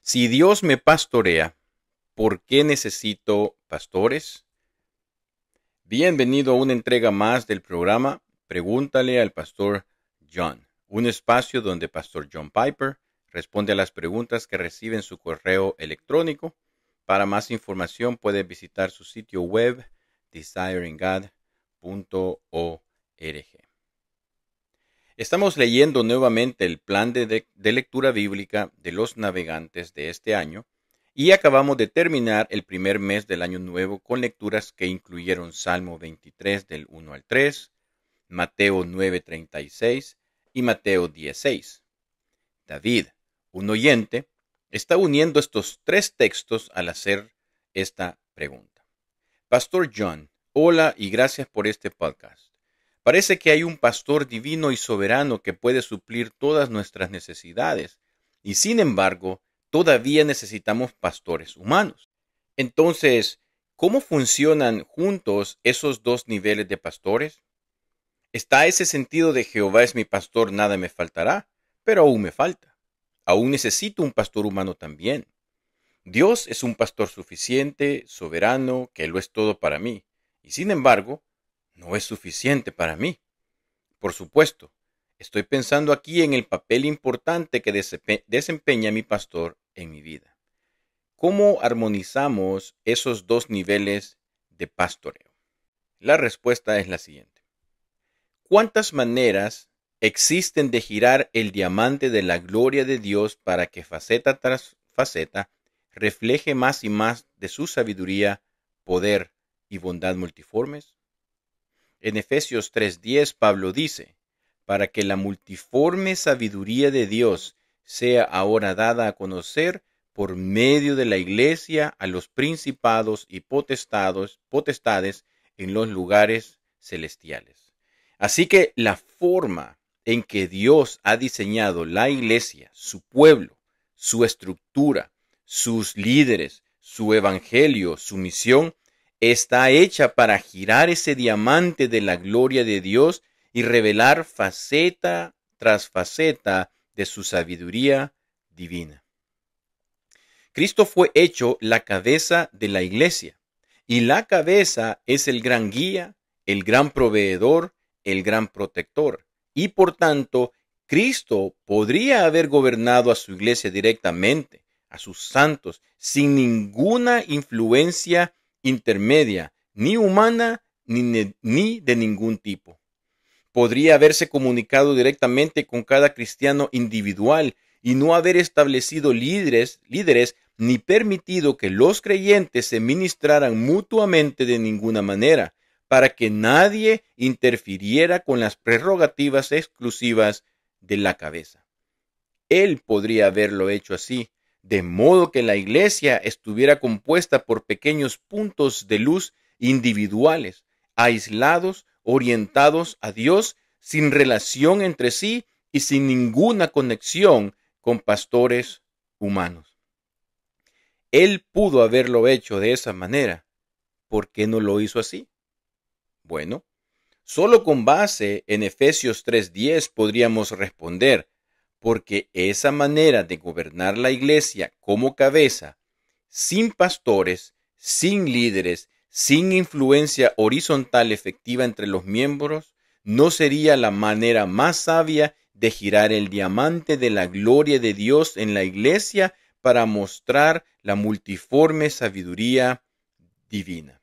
Si Dios me pastorea, ¿por qué necesito pastores? Bienvenido a una entrega más del programa Pregúntale al Pastor John, un espacio donde Pastor John Piper responde a las preguntas que recibe en su correo electrónico. Para más información puede visitar su sitio web desiringgod.org. Estamos leyendo nuevamente el plan de lectura bíblica de los navegantes de este año y acabamos de terminar el primer mes del año nuevo con lecturas que incluyeron Salmo 23 del 1 al 3, Mateo 9:36 y Mateo 10:6. David, un oyente, está uniendo estos tres textos al hacer esta pregunta. Pastor John, hola y gracias por este podcast. Parece que hay un pastor divino y soberano que puede suplir todas nuestras necesidades, y sin embargo, todavía necesitamos pastores humanos. Entonces, ¿cómo funcionan juntos esos dos niveles de pastores? Está ese sentido de Jehová es mi pastor, nada me faltará, pero aún me falta. Aún necesito un pastor humano también. Dios es un pastor suficiente, soberano, que lo es todo para mí, y sin embargo, no es suficiente para mí. Por supuesto, estoy pensando aquí en el papel importante que desempeña mi pastor en mi vida. ¿Cómo armonizamos esos dos niveles de pastoreo? La respuesta es la siguiente. ¿Cuántas maneras existen de girar el diamante de la gloria de Dios para que faceta tras faceta refleje más y más de su sabiduría, poder y bondad multiformes? En Efesios 3:10 Pablo dice, para que la multiforme sabiduría de Dios sea ahora dada a conocer por medio de la iglesia a los principados y potestades en los lugares celestiales. Así que la forma en que Dios ha diseñado la iglesia, su pueblo, su estructura, sus líderes, su evangelio, su misión, está hecha para girar ese diamante de la gloria de Dios y revelar faceta tras faceta de su sabiduría divina. Cristo fue hecho la cabeza de la iglesia, y la cabeza es el gran guía, el gran proveedor, el gran protector, y por tanto, Cristo podría haber gobernado a su iglesia directamente, a sus santos, sin ninguna influencia intermedia, ni humana ni de ningún tipo. Podría haberse comunicado directamente con cada cristiano individual y no haber establecido líderes ni permitido que los creyentes se ministraran mutuamente de ninguna manera, para que nadie interfiriera con las prerrogativas exclusivas de la cabeza. Él podría haberlo hecho así, de modo que la iglesia estuviera compuesta por pequeños puntos de luz individuales, aislados, orientados a Dios, sin relación entre sí y sin ninguna conexión con pastores humanos. Él pudo haberlo hecho de esa manera. ¿Por qué no lo hizo así? Bueno, solo con base en Efesios 3:10 podríamos responder, porque esa manera de gobernar la iglesia como cabeza, sin pastores, sin líderes, sin influencia horizontal efectiva entre los miembros, no sería la manera más sabia de girar el diamante de la gloria de Dios en la iglesia para mostrar la multiforme sabiduría divina.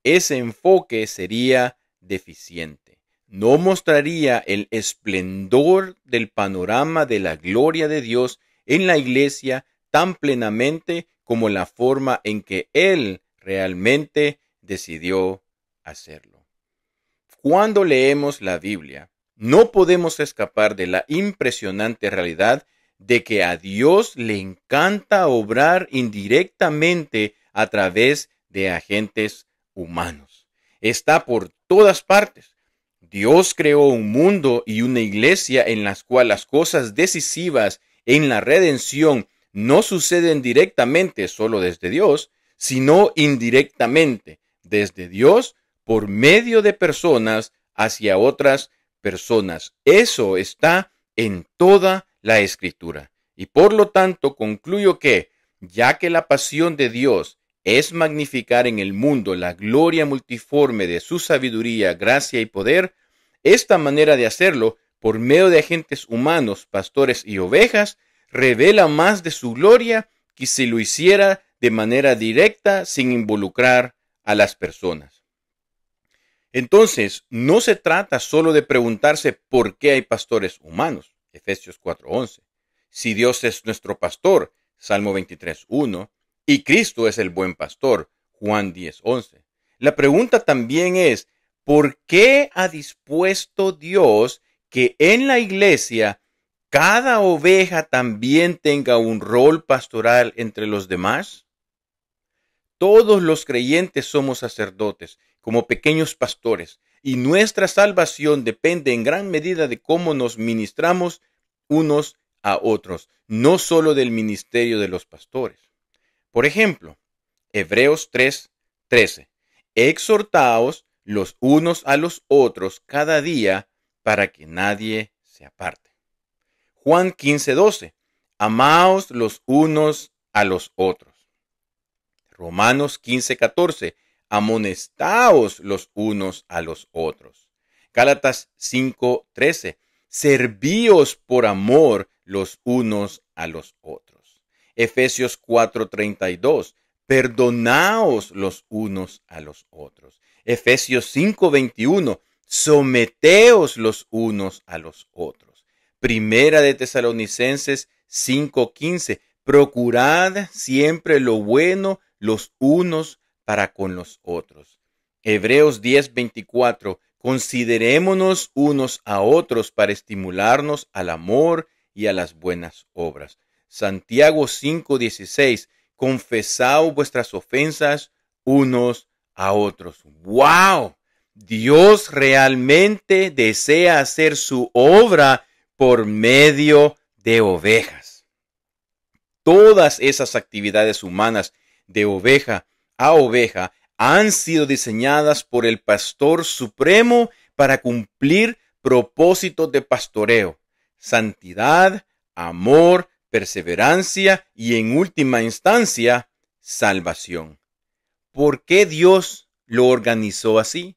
Ese enfoque sería deficiente. No mostraría el esplendor del panorama de la gloria de Dios en la iglesia tan plenamente como la forma en que Él realmente decidió hacerlo. Cuando leemos la Biblia, no podemos escapar de la impresionante realidad de que a Dios le encanta obrar indirectamente a través de agentes humanos. Está por todas partes. Dios creó un mundo y una iglesia en las cuales las cosas decisivas en la redención no suceden directamente solo desde Dios, sino indirectamente desde Dios por medio de personas hacia otras personas. Eso está en toda la Escritura. Y por lo tanto concluyo que, ya que la pasión de Dios es magnificar en el mundo la gloria multiforme de su sabiduría, gracia y poder, esta manera de hacerlo, por medio de agentes humanos, pastores y ovejas, revela más de su gloria que si lo hiciera de manera directa sin involucrar a las personas. Entonces, no se trata solo de preguntarse por qué hay pastores humanos, Efesios 4:11. Si Dios es nuestro pastor, Salmo 23:1, y Cristo es el buen pastor, Juan 10:11. La pregunta también es, ¿por qué ha dispuesto Dios que en la iglesia cada oveja también tenga un rol pastoral entre los demás? Todos los creyentes somos sacerdotes, como pequeños pastores, y nuestra salvación depende en gran medida de cómo nos ministramos unos a otros, no solo del ministerio de los pastores. Por ejemplo, Hebreos 3:13. Exhortaos los unos a los otros cada día para que nadie se aparte. Juan 15:12. Amaos los unos a los otros. Romanos 15:14. Amonestaos los unos a los otros. Gálatas 5:13. Servíos por amor los unos a los otros. Efesios 4:32. Perdonaos los unos a los otros. Efesios 5:21. Someteos los unos a los otros. Primera de Tesalonicenses 5:15. Procurad siempre lo bueno los unos para con los otros. Hebreos 10:24. Considerémonos unos a otros para estimularnos al amor y a las buenas obras. Santiago 5:16. Confesaos vuestras ofensas unos a otros. ¡Wow! Dios realmente desea hacer su obra por medio de ovejas. Todas esas actividades humanas de oveja a oveja han sido diseñadas por el Pastor Supremo para cumplir propósitos de pastoreo, santidad, amor, perseverancia y en última instancia, salvación. ¿Por qué Dios lo organizó así?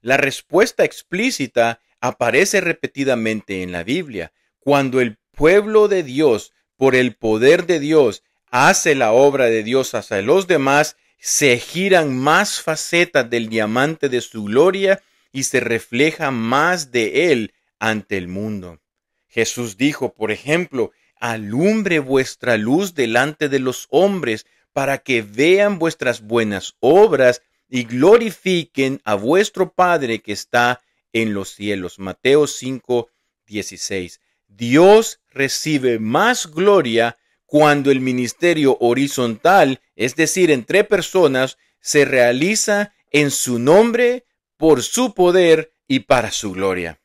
La respuesta explícita aparece repetidamente en la Biblia. Cuando el pueblo de Dios, por el poder de Dios, hace la obra de Dios hacia los demás, se giran más facetas del diamante de su gloria y se refleja más de él ante el mundo. Jesús dijo, por ejemplo, alumbre vuestra luz delante de los hombres para que vean vuestras buenas obras y glorifiquen a vuestro Padre que está en los cielos. Mateo 5:16. Dios recibe más gloria cuando el ministerio horizontal, es decir, entre personas, se realiza en su nombre, por su poder y para su gloria.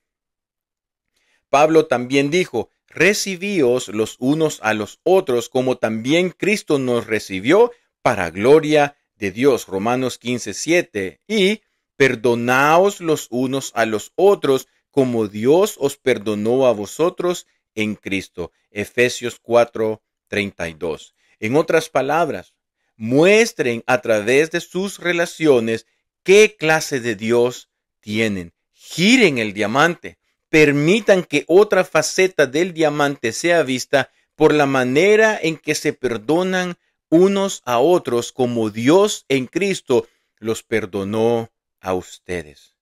Pablo también dijo, recibíos los unos a los otros como también Cristo nos recibió para gloria de Dios. Romanos 15:7. Y perdonaos los unos a los otros como Dios os perdonó a vosotros en Cristo. Efesios 4:32. En otras palabras, muestren a través de sus relaciones qué clase de Dios tienen. Giren el diamante. Permitan que otra faceta del diamante sea vista por la manera en que se perdonan unos a otros como Dios en Cristo los perdonó a ustedes.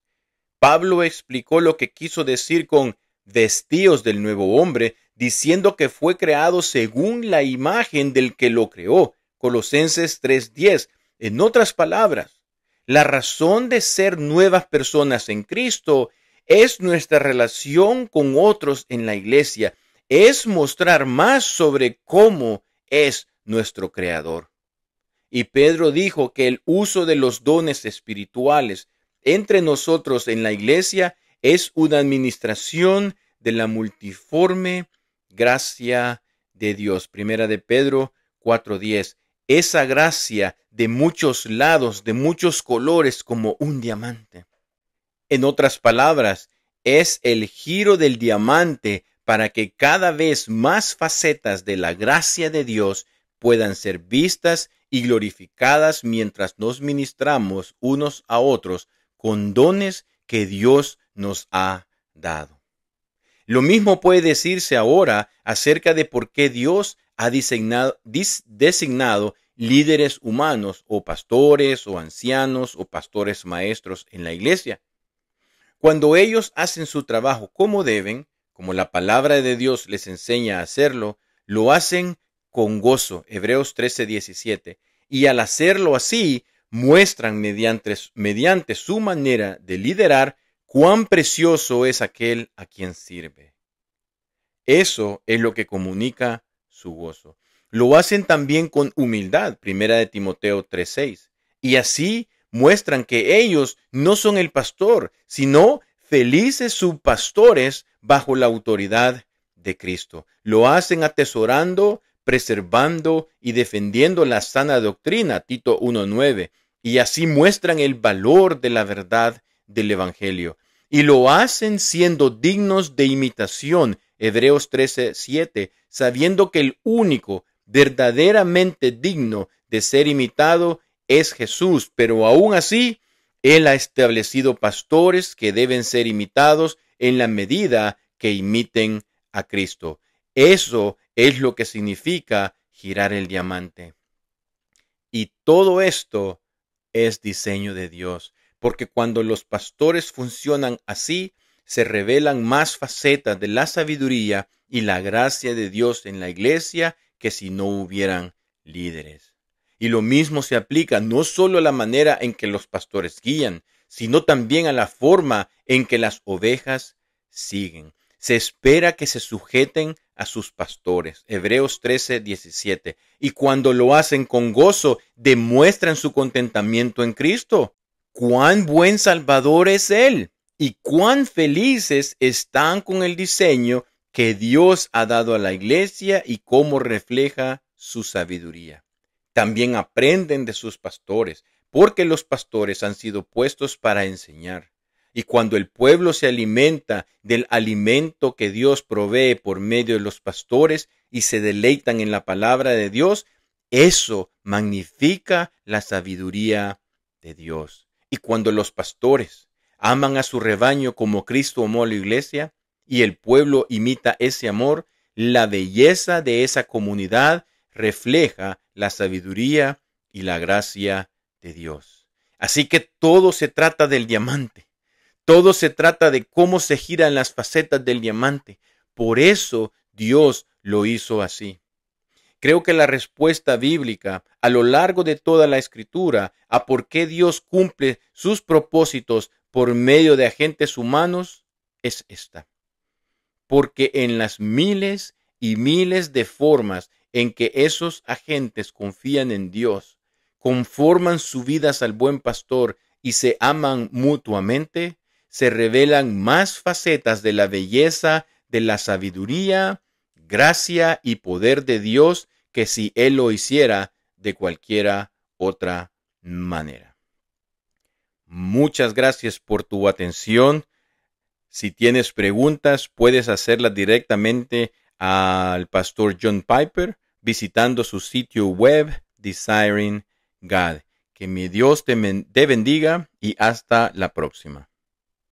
Pablo explicó lo que quiso decir con vestíos del nuevo hombre, diciendo que fue creado según la imagen del que lo creó. Colosenses 3:10. En otras palabras, la razón de ser nuevas personas en Cristo es nuestra relación con otros en la iglesia. Es mostrar más sobre cómo es nuestro Creador. Y Pedro dijo que el uso de los dones espirituales entre nosotros en la iglesia es una administración de la multiforme gracia de Dios. Primera de Pedro 4:10. Esa gracia de muchos lados, de muchos colores, como un diamante. En otras palabras, es el giro del diamante para que cada vez más facetas de la gracia de Dios puedan ser vistas y glorificadas mientras nos ministramos unos a otros con dones que Dios nos ha dado. Lo mismo puede decirse ahora acerca de por qué Dios ha designado líderes humanos o pastores o ancianos o pastores maestros en la iglesia. Cuando ellos hacen su trabajo como deben, como la palabra de Dios les enseña a hacerlo, lo hacen con gozo, Hebreos 13:17, y al hacerlo así, muestran mediante su manera de liderar cuán precioso es aquel a quien sirve. Eso es lo que comunica su gozo. Lo hacen también con humildad, 1 de Timoteo 3:6, y así muestran que ellos no son el pastor, sino felices subpastores bajo la autoridad de Cristo. Lo hacen atesorando, preservando y defendiendo la sana doctrina, Tito 1:9, y así muestran el valor de la verdad del Evangelio. Y lo hacen siendo dignos de imitación, Hebreos 13:7, sabiendo que el único verdaderamente digno de ser imitado es Jesús, pero aún así, Él ha establecido pastores que deben ser imitados en la medida que imiten a Cristo. Eso es lo que significa girar el diamante. Y todo esto es diseño de Dios, porque cuando los pastores funcionan así, se revelan más facetas de la sabiduría y la gracia de Dios en la iglesia que si no hubieran líderes. Y lo mismo se aplica no solo a la manera en que los pastores guían, sino también a la forma en que las ovejas siguen. Se espera que se sujeten a sus pastores, Hebreos 13:17, y cuando lo hacen con gozo, demuestran su contentamiento en Cristo. ¡Cuán buen Salvador es Él! Y cuán felices están con el diseño que Dios ha dado a la iglesia y cómo refleja su sabiduría. También aprenden de sus pastores, porque los pastores han sido puestos para enseñar. Y cuando el pueblo se alimenta del alimento que Dios provee por medio de los pastores y se deleitan en la palabra de Dios, eso magnifica la sabiduría de Dios. Y cuando los pastores aman a su rebaño como Cristo amó a la iglesia, y el pueblo imita ese amor, la belleza de esa comunidad refleja la sabiduría y la gracia de Dios. Así que todo se trata del diamante. Todo se trata de cómo se giran las facetas del diamante. Por eso Dios lo hizo así. Creo que la respuesta bíblica a lo largo de toda la Escritura a por qué Dios cumple sus propósitos por medio de agentes humanos es esta. Porque en las miles y miles de formas en que esos agentes confían en Dios, conforman sus vidas al buen pastor y se aman mutuamente, se revelan más facetas de la belleza, de la sabiduría, gracia y poder de Dios que si Él lo hiciera de cualquiera otra manera. Muchas gracias por tu atención. Si tienes preguntas, puedes hacerlas directamente al pastor John Piper visitando su sitio web Desiring God. Que mi Dios te bendiga y hasta la próxima.